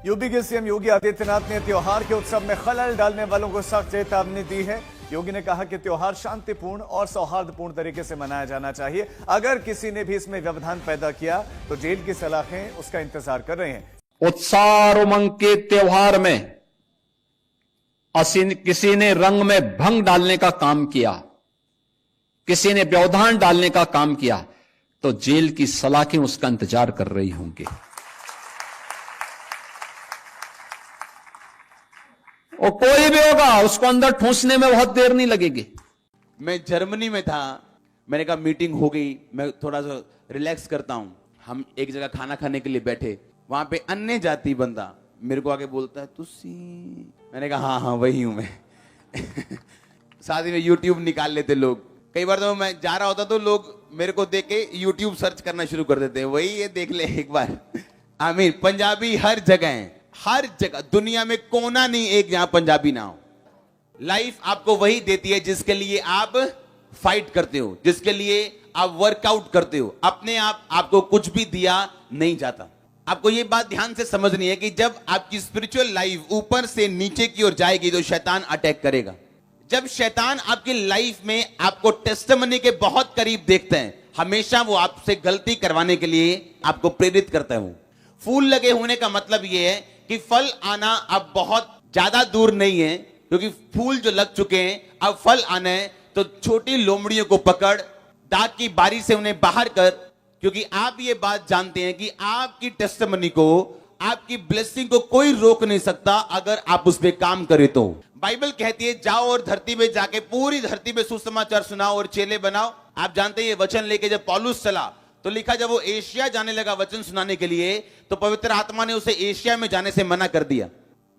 UP के CM Yogi Adityanath ने त्योहार के उत्सव में खलल डालने वालों को सख्त चेतावनी दी है। योगी ने कहा कि त्योहार शांतिपूर्ण और सौहार्दपूर्ण तरीके से मनाया जाना चाहिए। अगर किसी ने भी इसमें व्यवधान पैदा किया तो जेल की सलाखें उसका इंतजार कर रहे हैं। उत्साह और उमंग के त्योहार में किसी ने रंग में भंग डालने का काम किया, किसी ने व्यवधान डालने का काम किया तो जेल की सलाखें उसका इंतजार कर रही होंगी। और कोई भी होगा उसको अंदर ठूंसने में बहुत देर नहीं लगेगी। मैं जर्मनी में था, मैंने कहा मीटिंग हो गई, मैं थोड़ा सा रिलैक्स करता हूं। हम एक जगह खाना खाने के लिए बैठे, वहां पे अन्य जाति बंदा मेरे को आके बोलता है तुसी, मैंने कहा हाँ हाँ वही हूं मैं। साथ ही में यूट्यूब निकाल लेते लोग। कई बार तो मैं जा रहा होता तो लोग मेरे को देख के यूट्यूब सर्च करना शुरू कर देते हैं, वही ये देख ले एक बार। आमीर पंजाबी हर जगह है, हर जगह, दुनिया में कोना नहीं एक जहां पंजाबी ना हो। लाइफ आपको वही देती है जिसके लिए आप फाइट करते हो, जिसके लिए आप वर्कआउट करते हो। अपने आप आपको कुछ भी दिया नहीं जाता। आपको ये बात ध्यान से समझनी है कि जब आपकी स्पिरिचुअल लाइफ ऊपर से नीचे की ओर जाएगी तो शैतान अटैक करेगा। जब शैतान आपकी लाइफ में आपको टेस्टिमनी के बहुत करीब देखते हैं, हमेशा वो आपसे गलती करवाने के लिए आपको प्रेरित करता है। वो फूल लगे होने का मतलब ये है कि फल आना अब बहुत ज्यादा दूर नहीं है, क्योंकि फूल जो लग चुके हैं, अब फल आना है। तो छोटी लोमड़ियों को पकड़, दाग की बारी से उन्हें बाहर कर, क्योंकि आप ये बात जानते हैं कि आपकी टेस्टिमनी को, आपकी ब्लेसिंग को कोई रोक नहीं सकता अगर आप उस पर काम करें तो। बाइबल कहती है जाओ और धरती में जाके पूरी धरती में सुसमाचार सुनाओ और चेले बनाओ। आप जानते हैं ये वचन लेके जब पौलुस चला तो लिखा जब वो एशिया जाने लगा वचन सुनाने के लिए तो पवित्र आत्मा ने उसे एशिया में जाने से मना कर दिया।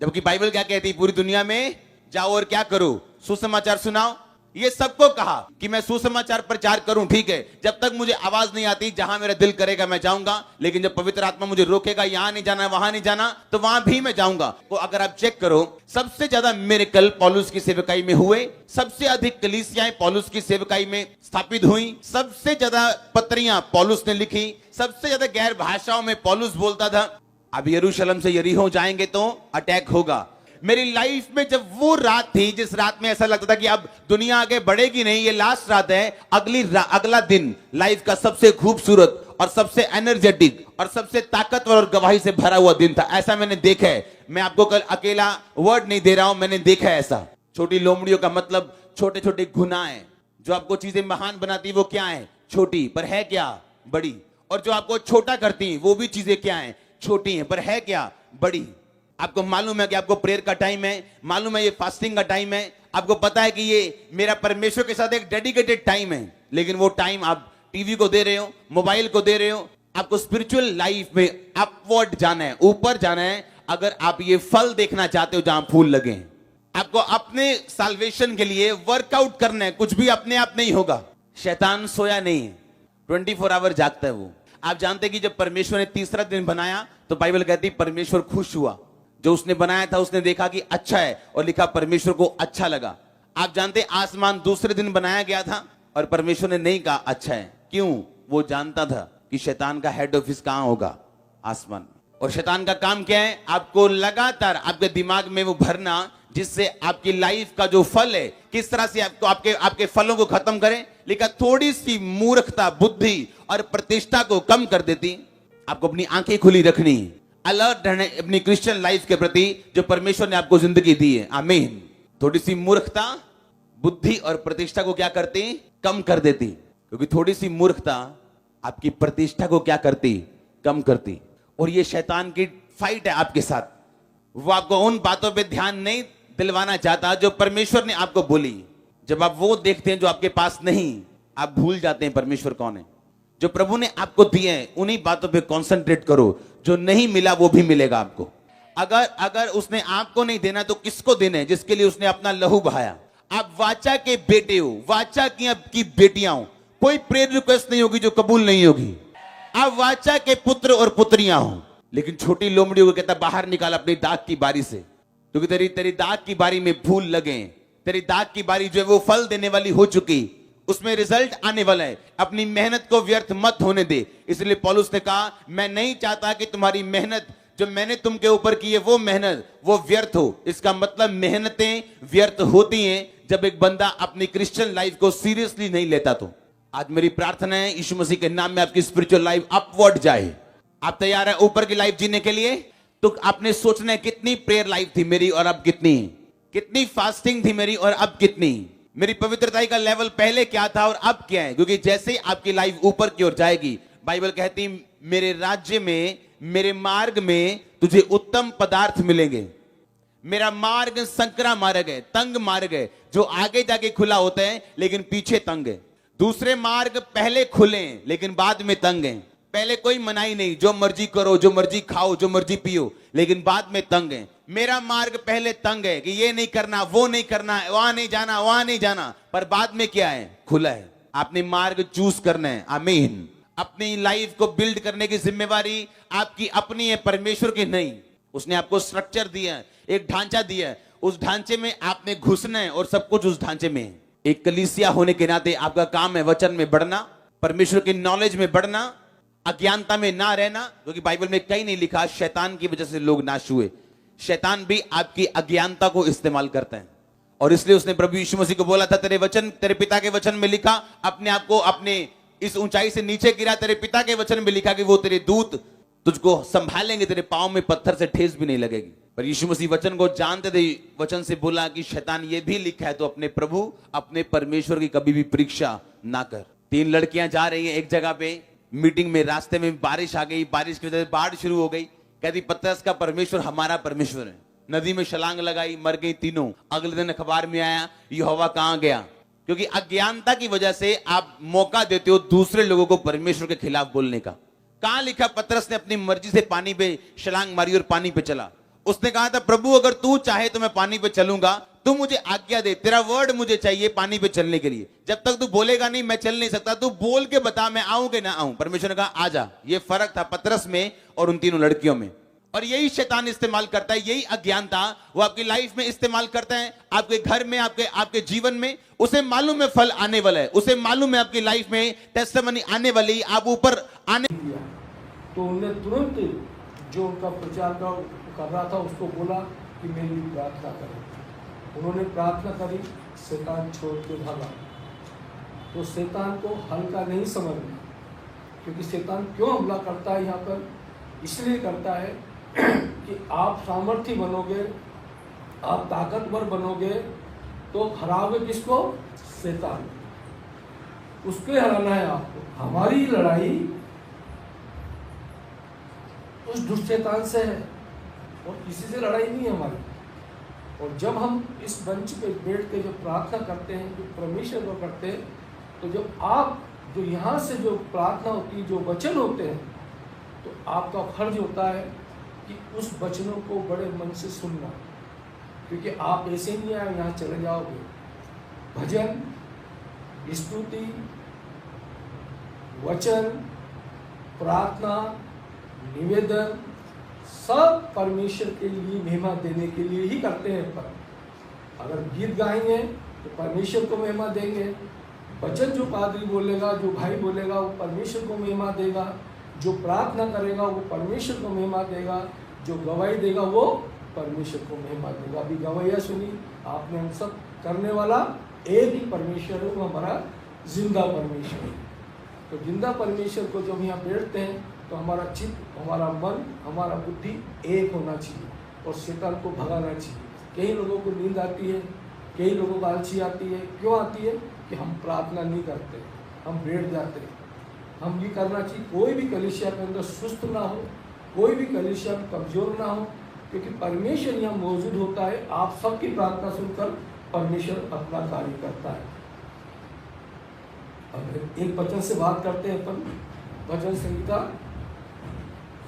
जबकि बाइबल क्या कहती है, पूरी दुनिया में जाओ और क्या करो, सुसमाचार सुनाओ। ये सबको कहा कि मैं सुसमाचार प्रचार करूं, ठीक है, जब तक मुझे आवाज नहीं आती, जहां मेरा दिल करेगा मैं जाऊंगा, लेकिन जब पवित्र आत्मा मुझे रोकेगा यहां नहीं जाना वहां नहीं जाना तो वहां भी मैं जाऊंगा। तो अगर आप चेक करो, सबसे ज्यादा मिरेकल पौलुस की सेवकाई में हुए, सबसे अधिक कलीसियाएं पौलुस की सेवकाई में स्थापित हुई, सबसे ज्यादा पत्रियां पौलुस ने लिखी, सबसे ज्यादा गैर भाषाओं में पौलुस बोलता था। अब यरूशलेम से यरीहो जाएंगे तो अटैक होगा। मेरी लाइफ में जब वो रात थी जिस रात में ऐसा लगता था कि अब दुनिया आगे बढ़ेगी नहीं, ये लास्ट रात है, अगला दिन लाइफ का सबसे खूबसूरत और सबसे एनर्जेटिक और सबसे ताकतवर और गवाही से भरा हुआ दिन था। ऐसा मैंने देखा है। मैं आपको कल अकेला वर्ड नहीं दे रहा हूं, मैंने देखा है ऐसा। छोटी लोमड़ियों का मतलब छोटे छोटे गुनाह है। जो आपको चीजें महान बनाती वो क्या है, छोटी, पर है क्या, बड़ी। और जो आपको छोटा करती वो भी चीजें क्या है, छोटी है, पर है क्या, बड़ी। आपको मालूम है कि आपको प्रेयर का टाइम है, मालूम है ये फास्टिंग का टाइम है, आपको पता है कि ये मेरा परमेश्वर के साथ एक डेडिकेटेड टाइम है, लेकिन वो टाइम आप टीवी को दे रहे हो, मोबाइल को दे रहे हो। आपको स्पिरिचुअल लाइफ में अपवर्ड जाना है, ऊपर जाना है। अगर आप ये फल देखना चाहते हो जहां फूल लगे, आपको अपने साल्वेशन के लिए वर्कआउट करना है। कुछ भी अपने आप नहीं होगा। शैतान सोया नहीं है, 24 आवर जागता है वो। आप जानते हैं कि जब परमेश्वर ने तीसरा दिन बनाया तो बाइबल कहती है परमेश्वर खुश हुआ। जो उसने बनाया था उसने देखा कि अच्छा है और लिखा परमेश्वर को अच्छा लगा। आप जानते आसमान दूसरे दिन बनाया गया था और परमेश्वर ने नहीं कहा अच्छा है। क्यों? वो जानता था कि शैतान का हेड ऑफिस कहां होगा, आसमान। और शैतान का काम क्या है, आपको लगातार आपके दिमाग में वो भरना, जिससे आपकी लाइफ का जो फल है किस तरह से आपको आपके फलों को खत्म करें। लिखा थोड़ी सी मूर्खता बुद्धि और प्रतिष्ठा को कम कर देती। आपको अपनी आंखें खुली रखनी, अलर्ट रहना अपनी क्रिश्चियन लाइफ के प्रति जो परमेश्वर ने आपको जिंदगी दी है। आमीन। थोड़ी सी मूर्खता बुद्धि और प्रतिष्ठा को क्या करती, कम कर देती। क्योंकि थोड़ी सी मूर्खता आपकी प्रतिष्ठा को क्या करती, कम करती। और ये शैतान की फाइट है आपके साथ। वो आपको उन बातों पे ध्यान नहीं दिलवाना चाहता जो परमेश्वर ने आपको बोली। जब आप वो देखते हैं जो आपके पास नहीं, आप भूल जाते हैं परमेश्वर कौन है। जो प्रभु ने आपको दिए हैं उन्हीं बातों पे कंसंट्रेट करो। जो नहीं मिला वो भी मिलेगा आपको। अगर उसने आपको नहीं देना तो किसको देना है, जिसके लिए उसने अपना लहू बहाया। आप वाचा के बेटे हो, वाचा की बेटियां हो। कोई प्रेयर रिक्वेस्ट नहीं होगी जो कबूल नहीं होगी। आप वाचा के पुत्र और पुत्रियां हो। लेकिन छोटी लोमड़ियों को कहता बाहर निकाल अपनी दाग की बारी से, क्योंकि तेरी दाग की बारी में फूल लगे। तेरी दाग की बारी जो है वो फल देने वाली हो चुकी, उसमें रिजल्ट आने वाला है। अपनी मेहनत को व्यर्थ मत होने दे। इसलिए पौलुस ने कहा मैं नहीं चाहता कि तुम्हारी मेहनत जो मैंने तुमके ऊपर की है वो मेहनत वो व्यर्थ हो। इसका मतलब मेहनतें व्यर्थ होती हैं जब एक बंदा अपनी क्रिश्चियन लाइफ को सीरियसली नहीं लेता। तो आज मेरी प्रार्थना है यीशु मसीह के नाम में आपकी स्पिरिचुअल लाइफ अपवर्ड जाए। आप तैयार हैं ऊपर की लाइफ जीने के लिए? तो आपने सोचना है कितनी प्रेयर लाइफ थी मेरी और अब कितनी, कितनी फास्टिंग थी मेरी और अब कितनी, मेरी पवित्रता का लेवल पहले क्या था और अब क्या है। क्योंकि जैसे ही आपकी लाइफ ऊपर की ओर जाएगी, बाइबल कहती मेरे राज्य में, मेरे मार्ग में तुझे उत्तम पदार्थ मिलेंगे। मेरा मार्ग संकरा मार्ग है, तंग मार्ग है, जो आगे जाके खुला होता है लेकिन पीछे तंग है। दूसरे मार्ग पहले खुले हैं लेकिन बाद में तंग है। पहले कोई मनाही नहीं, जो मर्जी करो, जो मर्जी खाओ, जो मर्जी पियो, लेकिन बाद में तंग है। मेरा मार्ग पहले तंग है कि ये नहीं करना, वो नहीं करना, वहां नहीं जाना, वहां नहीं जाना, पर बाद में क्या है? खुला है। आपने मार्ग चूज करना है। आमीन। अपनी लाइफ को बिल्ड करने की जिम्मेवारी आपकी अपनी है, परमेश्वर की नहीं। उसने आपको स्ट्रक्चर दिया है, एक ढांचा दिया है, उस ढांचे में आपने घुसना है और सब कुछ उस ढांचे में है। एक कलीसिया होने के नाते आपका काम है वचन में बढ़ना, परमेश्वर की नॉलेज में बढ़ना, अज्ञानता में ना रहना। क्योंकि बाइबल में कहीं नहीं लिखा शैतान की वजह से लोग नाश हुए। शैतान भी आपकी अज्ञानता को इस्तेमाल करता है, और इसलिए उसने प्रभु यीशु मसीह को बोला था, तेरे वचन, तेरे पिता के वचन में लिखा, अपने आप को अपने इस ऊंचाई से नीचे गिरा, तेरे पिता के वचन में लिखा कि वो तेरे दूत तुझको संभालेंगे, तेरे पांव में पत्थर से ठेस भी नहीं लगेगी। पर यीशु मसीह वचन को जानते थे, वचन से बोला कि शैतान ये भी लिखा है तो अपने प्रभु, अपने परमेश्वर की कभी भी परीक्षा ना कर। 3 लड़कियां जा रही हैं एक जगह पे मीटिंग में, रास्ते में बारिश आ गई, बारिश की वजह से बाढ़ शुरू हो गई। कहती पतरस का परमेश्वर हमारा परमेश्वर है। नदी में छलांग लगाई, मर गई तीनों। अगले दिन अखबार में आया यहोवा कहां गया। क्योंकि अज्ञानता की वजह से आप मौका देते हो दूसरे लोगों को परमेश्वर के खिलाफ बोलने का। कहां लिखा पतरस ने अपनी मर्जी से पानी पे छलांग मारी और पानी पे चला। उसने कहा था प्रभु अगर तू चाहे तो मैं पानी पे चलूंगा, तू मुझे आज्ञा दे, तेरा वर्ड मुझे चाहिए पानी पे चलने के लिए। जब तक तू बोलेगा नहीं मैं चल नहीं सकता, तू बोल के बता मैं आऊं कि ना आऊं। परमेश्वर ने कहा आजा। ये फर्क था पतरस में और उन तीनों लड़कियों में। और यही शैतान इस्तेमाल करता है, यही अज्ञानता वो आपकी लाइफ में इस्तेमाल करता है, आपके घर में, आपके जीवन में। उसे मालूम है फल आने वाला है, उसे मालूम है आपकी लाइफ में टेस्टिमनी आने वाली, आप ऊपर आने। तो उन्होंने तुरंत जो उनका प्रचार कर रहा था उसको बोला कि मेरे लिए प्रार्थना करें। उन्होंने प्रार्थना करी, शैतान छोड़ के भागा। तो शैतान को हल्का नहीं समझना, क्योंकि शैतान क्यों हमला करता है यहाँ पर, इसलिए करता है कि आप सामर्थ्य बनोगे, आप ताकतवर बनोगे तो हराओगे किसको? शैतान। उसके हराना है आपको। हमारी लड़ाई उस दुष्ट शैतान से है और किसी से लड़ाई नहीं है हमारी। और जब हम इस मंच पे बैठ के जो प्रार्थना करते हैं, जो परमेश्वर को करते हैं, तो जब आप जो यहाँ से जो प्रार्थना होती है, जो वचन होते हैं, तो आपका फर्ज होता है कि उस वचनों को बड़े मन से सुनना। क्योंकि आप ऐसे नहीं आए यहाँ चले जाओगे। भजन, स्तुति, वचन, प्रार्थना, निवेदन सब परमेश्वर के लिए महिमा देने के लिए ही करते हैं। पर अगर गीत गाएंगे तो परमेश्वर को महिमा देंगे। वचन जो पादरी बोलेगा, जो भाई बोलेगा, वो परमेश्वर को महिमा देगा। जो प्रार्थना करेगा वो परमेश्वर को महिमा देगा। जो गवाही देगा वो परमेश्वर को महिमा देगा। अभी गवाहियाँ सुनी आपने, हम सब करने वाला एक ही परमेश्वर है, वो हमारा जिंदा परमेश्वर है। तो जिंदा परमेश्वर को जब यहाँ बैठते हैं तो हमारा चित्त, हमारा मन, हमारा बुद्धि एक होना चाहिए और शैतान को भगाना चाहिए। कई लोगों को नींद आती है, कई लोगों को आलसी आती है। क्यों आती है? कि हम प्रार्थना नहीं करते, हम बैठ जाते हैं। हम ये करना चाहिए, कोई भी कलीसिया के अंदर सुस्त ना हो, कोई भी कलीसिया कमजोर ना हो, क्योंकि परमेश्वर यहाँ मौजूद होता है। आप सबकी प्रार्थना सुनकर परमेश्वर अपना कार्य करता है। अब एक वचन से बात करते हैं अपन, भजन संहिता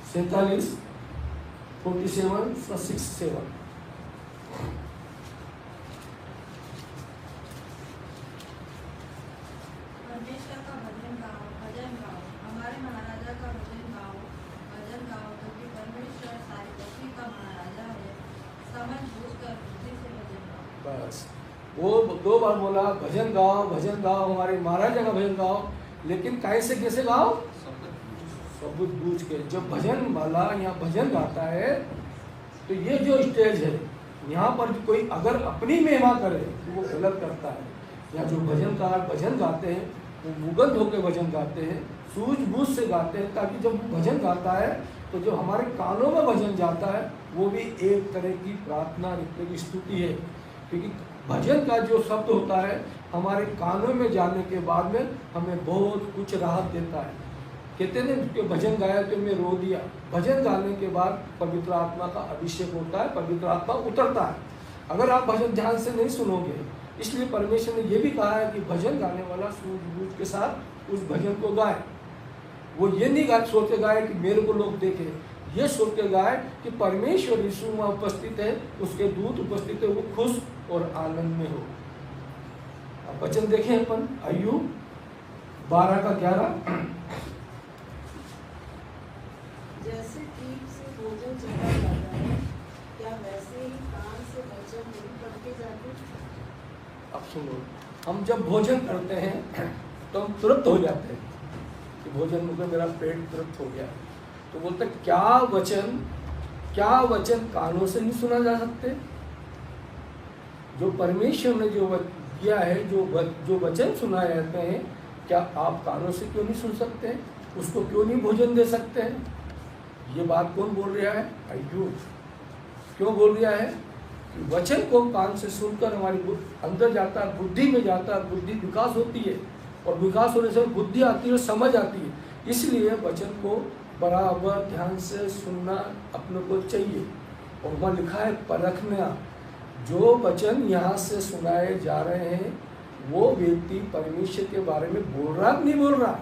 47, 47:6-7। परमेश्वर का भजन गाओ, भजन गाओ, हमारे महाराजा का भजन गाओ, क्योंकि परमेश्वर सारी पृथ्वी का महाराजा है। समझ बूझकर बुद्धि से भजन गाओ। बस वो 2 बार बोला भजन गाओ, भजन गाओ, हमारे महाराजा का भजन गाओ। लेकिन कैसे गाओ? सबूत बूझ के। जब भजन वाला यहाँ भजन गाता है तो ये जो स्टेज है यहाँ पर कोई अगर अपनी महिमा करे तो वो गलत करता है। यहाँ जो भजनकार भजन गाते हैं वो मुगध होकर भजन गाते हैं, सूझबूझ से गाते हैं, ताकि जब वो भजन गाता है तो जो हमारे कानों में भजन जाता है वो भी एक तरह की प्रार्थना, एक तरह की स्तुति है। क्योंकि भजन का जो शब्द होता है हमारे कानों में जाने के बाद में हमें बहुत कुछ राहत देता है। कहते हैं कि भजन गाया तो मैं रो दिया। भजन गाने के बाद पवित्र आत्मा का अभिषेक होता है, पवित्र आत्मा उतरता है। अगर आप भजन ध्यान से नहीं सुनोगे, इसलिए परमेश्वर ने यह भी कहा है कि भजन गाने वाला सूझबूझ के साथ उस भजन को गाए। वो ये नहीं सोच के गाए कि मेरे को लोग देखें, ये सोच के गाए कि परमेश्वर यीशु वहाँ उपस्थित है, उसके दूत उपस्थित है, वो खुश और आनंद में हो। अब वचन देखें अपन अय्यूब 12:11। जैसे जीभ से भोजन चला जाता है, क्या वैसे ही कान से वचन नहीं पढ़ते जाते? अब सुनो, हम जब भोजन करते हैं तो हम तुरंत हो जाते हैं कि भोजन में मेरा पेट तुरंत हो गया। तो बोलते क्या वचन कानों से नहीं सुना जा सकते? जो परमेश्वर ने जो किया है, जो वचन सुनाए जाते हैं, क्या आप कानों से क्यों नहीं सुन सकते? उसको क्यों नहीं भोजन दे सकते हैं? ये बात कौन बोल रहा है? अय्यूब। क्यों बोल रहा है? कि वचन को कान से सुनकर हमारी अंदर जाता है, बुद्धि में जाता है, बुद्धि विकास होती है, और विकास होने से बुद्धि आती है और समझ आती है। इसलिए वचन को बराबर ध्यान से सुनना अपने को चाहिए। और वहाँ लिखा है परखना। जो वचन यहाँ से सुनाए जा रहे हैं वो व्यक्ति परमेश्वर के बारे में बोल रहा नहीं बोल रहा,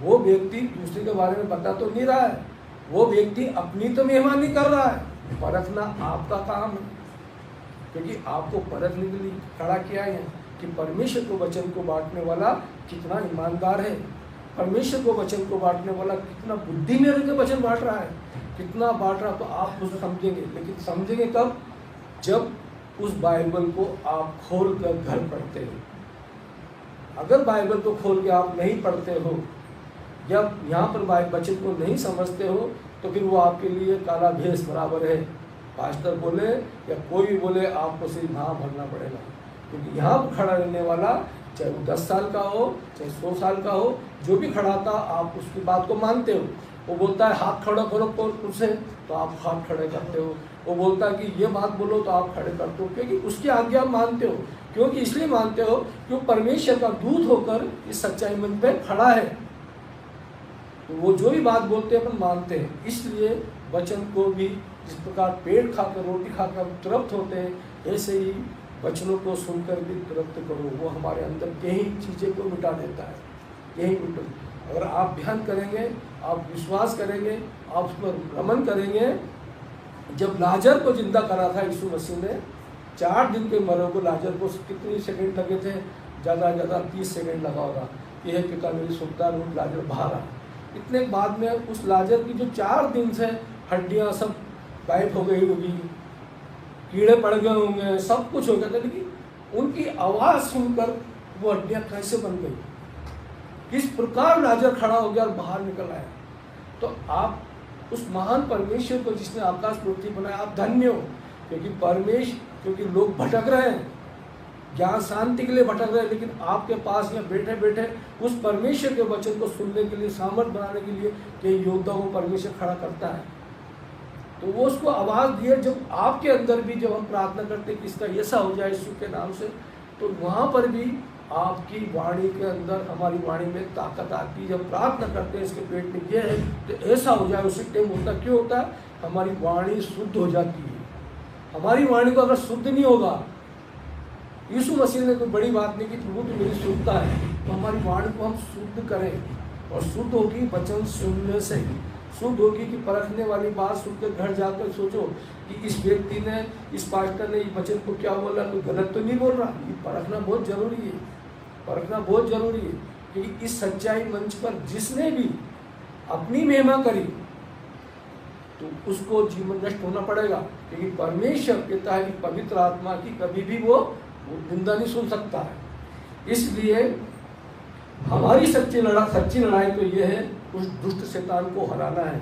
वो व्यक्ति दूसरे के बारे में बता तो नहीं रहा है, वो व्यक्ति अपनी तो महिमा नहीं कर रहा है। परखना आपका काम है, क्योंकि आपको परखने के लिए खड़ा किया है कि परमेश्वर को वचन को बांटने वाला कितना ईमानदार है, परमेश्वर को वचन को बांटने वाला कितना बुद्धि में रहकर वचन बांट रहा है, कितना बांट रहा। तो आप उसे समझेंगे, लेकिन समझेंगे कब? जब उस बाइबल को आप खोल कर घर पढ़ते हो। अगर बाइबल को खोल के आप नहीं पढ़ते हो या यहाँ पर वचन को नहीं समझते हो तो फिर वो आपके लिए काला भेष बराबर है। पास्टर बोले या कोई भी बोले, आपको सिर्फ हाँ भरना पड़ेगा। क्योंकि यहाँ पर खड़ा रहने वाला चाहे वो 10 साल का हो चाहे 100 साल का हो, जो भी खड़ा था आप उसकी बात को मानते हो। वो बोलता है हाथ खड़ा करो पुरुषे, तो आप हाथ खड़े करते हो। वो बोलता है कि ये बात बोलो तो आप खड़े करते हो, क्योंकि उसकी आज्ञा मानते हो। क्योंकि इसलिए मानते हो क्योंकि परमेश्वर का दूत होकर इस सच्चाई मंच पे खड़ा है, तो वो जो भी बात बोलते हैं अपन मानते हैं। इसलिए वचन को भी जिस प्रकार पेट खाकर रोटी खाकर तृप्त होते हैं, ऐसे ही वचनों को सुनकर भी तृप्त करो। वो हमारे अंदर कई चीज़ें को मिटा देता है, यही मिटा। अगर आप ध्यान करेंगे, आप विश्वास करेंगे, आप उस पर रमन करेंगे। जब लाजर को जिंदा करा था यीशु मसीह ने, 4 दिन के मरे को लाजर को कितने सेकंड लगे थे? ज़्यादा से ज़्यादा 30 सेकंड लगा होगा। यह पिता मेरी सुनता रूप लाजर बाहर आ। इतने बाद में उस लाजर की जो 4 दिन से हड्डियाँ सब गायब हो गई होगी, कीड़े पड़ गए होंगे, सब कुछ हो गया था, लेकिन उनकी आवाज़ सुनकर वो हड्डियाँ कैसे बन गई, किस प्रकार लाजर खड़ा हो गया और बाहर निकल आया। तो आप उस महान परमेश्वर को जिसने आकाश पृथ्वी बनाया, आप धन्य हो। क्योंकि लोग भटक रहे हैं, ज्ञान शांति के लिए भटक रहे हैं, लेकिन आपके पास यहाँ बैठे बैठे उस परमेश्वर के वचन को सुनने के लिए, सामर्थ बनाने के लिए कई योद्धा को परमेश्वर खड़ा करता है। तो वो उसको आवाज़ दिए। जब आपके अंदर भी जब हम प्रार्थना करते हैं कि इसका ऐसा हो जाए यीशु के नाम से, तो वहाँ पर भी आपकी वाणी के अंदर, हमारी वाणी में ताकत आती है। जब प्रार्थना करते हैं इसके पेट में ये है तो ऐसा हो जाए, उसी टाइम होता क्यों होता है? हमारी वाणी शुद्ध हो जाती है। हमारी वाणी को अगर शुद्ध नहीं होगा, यीशु मसीह ने कोई बड़ी बात नहीं की, प्रभु तो मेरी शुद्धता है, तो हमारी वाणी को हम शुद्ध करें। और शुद्ध होगी वचन सुनने से, शुद्ध होगी कि परखने वाली बात सुनकर घर जाकर सोचो कि इस व्यक्ति ने, इस पास्टर ने इस वचन को क्या बोला, कोई गलत तो नहीं बोल रहा। ये परखना बहुत जरूरी है, परखना बहुत जरूरी है। क्योंकि इस सच्चाई मंच पर जिसने भी अपनी महिमा करी तो उसको जीवन नष्ट होना पड़ेगा। क्योंकि परमेश्वर कहता है कि पवित्र आत्मा की कभी भी वो निंदा नहीं सुन सकता है। इसलिए हमारी सच्ची लड़ाई तो ये है, उस दुष्ट शैतान को हराना है।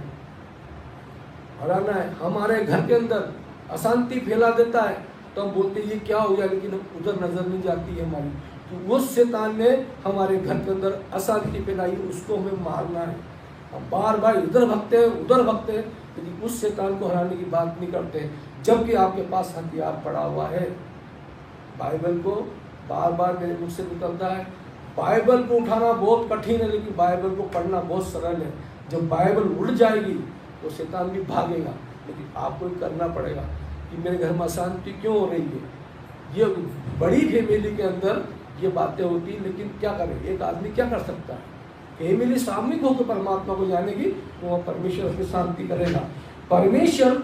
हमारे घर के अंदर अशांति फैला देता है तो हम बोलते हैं ये क्या हो गया, लेकिन उधर नजर नहीं जाती है हमारी। तो उस शैतान ने हमारे घर के अंदर अशांति फैलाई, उसको हमें मारना है। हम बार बार इधर भगते हैं उधर भगते हैं, लेकिन उस शैतान को हराने की बात नहीं करते, जबकि आपके पास हथियार पड़ा हुआ है। बाइबल को बार बार मेरे मुख से निकलता है, बाइबल को उठाना बहुत कठिन है, लेकिन बाइबल को पढ़ना बहुत सरल है। जब बाइबल उड़ जाएगी तो शैतान भी भागेगा, लेकिन आपको ही करना पड़ेगा कि मेरे घर में अशांति क्यों हो रही है। ये बड़ी फैमिली के अंदर ये बातें होती, लेकिन क्या करें, एक आदमी क्या कर सकता है। फैमिली सामूहिक होकर परमात्मा को जानेगी तो वह परमेश्वर उसकी शांति करेगा। परमेश्वर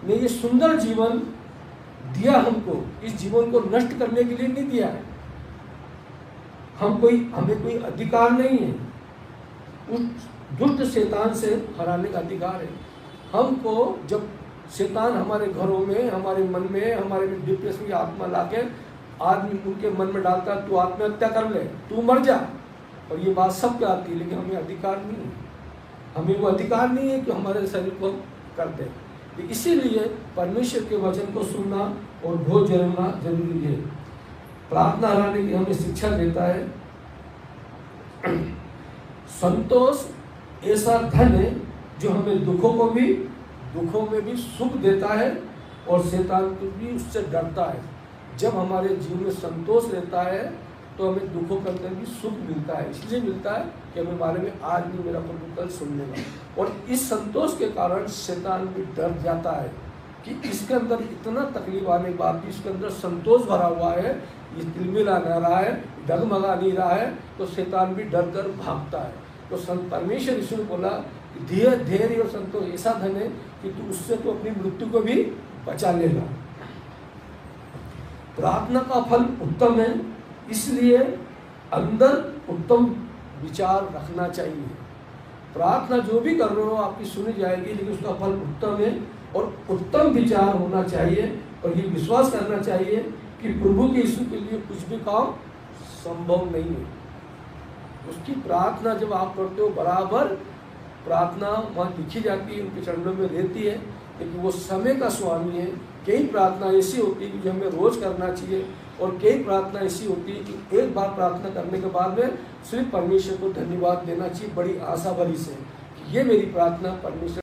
ने ये सुंदर जीवन दिया हमको, इस जीवन को नष्ट करने के लिए नहीं दिया है। हमें कोई अधिकार नहीं है उस दुष्ट शैतान से हराने का अधिकार है हमको। जब शैतान हमारे घरों में, हमारे मन में, हमारे में डिप्रेशन की आत्मा लाके आदमी उनके मन में डालता है, तू आत्महत्या कर ले, तू मर जा, और ये बात सबके आती है, लेकिन हमें अधिकार नहीं है। हमें वो अधिकार नहीं है कि हमारे शरीर को कर दे। इसीलिए परमेश्वर के वचन को सुनना और बहुत जरूरी है। प्रार्थना हराने की हमें शिक्षा देता है। संतोष ऐसा धन है जो हमें दुखों में भी सुख देता है, और शैतान भी उससे डरता है। जब हमारे जीवन में संतोष रहता है तो हमें दुखों के अंदर भी सुख मिलता है। इसलिए मिलता है कि हमें बारे में आज नहीं मेरा प्रभु कल सुन लेगा, और इस संतोष के कारण शैतान भी डर जाता है कि इसके अंदर इतना तकलीफ आने के बाद भी इसके अंदर संतोष भरा हुआ है, ये तिलमिला नहीं रहा है, डगमगा नहीं रहा है, तो शैतान भी डर कर भागता है। तो परमेश्वर यीशु ने बोला कि धैर्य और संतोष ऐसा धन है कि तू उससे तो अपनी मृत्यु को भी बचा लेगा। प्रार्थना का फल उत्तम है, इसलिए अंदर उत्तम विचार रखना चाहिए। प्रार्थना जो भी कर रहे हो आपकी सुनी जाएगी, लेकिन उसका फल उत्तम है और उत्तम विचार होना चाहिए, और ये विश्वास करना चाहिए कि प्रभु के यीशु के लिए कुछ भी काम संभव नहीं है। उसकी प्रार्थना जब आप करते हो, बराबर प्रार्थना वहाँ लिखी जाती है, उनके चरणों में रहती है, लेकिन वो समय का स्वामी है। कई प्रार्थना ऐसी होती है कि जो हमें रोज करना चाहिए, और कई प्रार्थना ऐसी होती है कि एक बार प्रार्थना करने के बाद में सिर्फ परमेश्वर को धन्यवाद देना चाहिए बड़ी आशा भरी से कि ये मेरी प्रार्थना परमेश्वर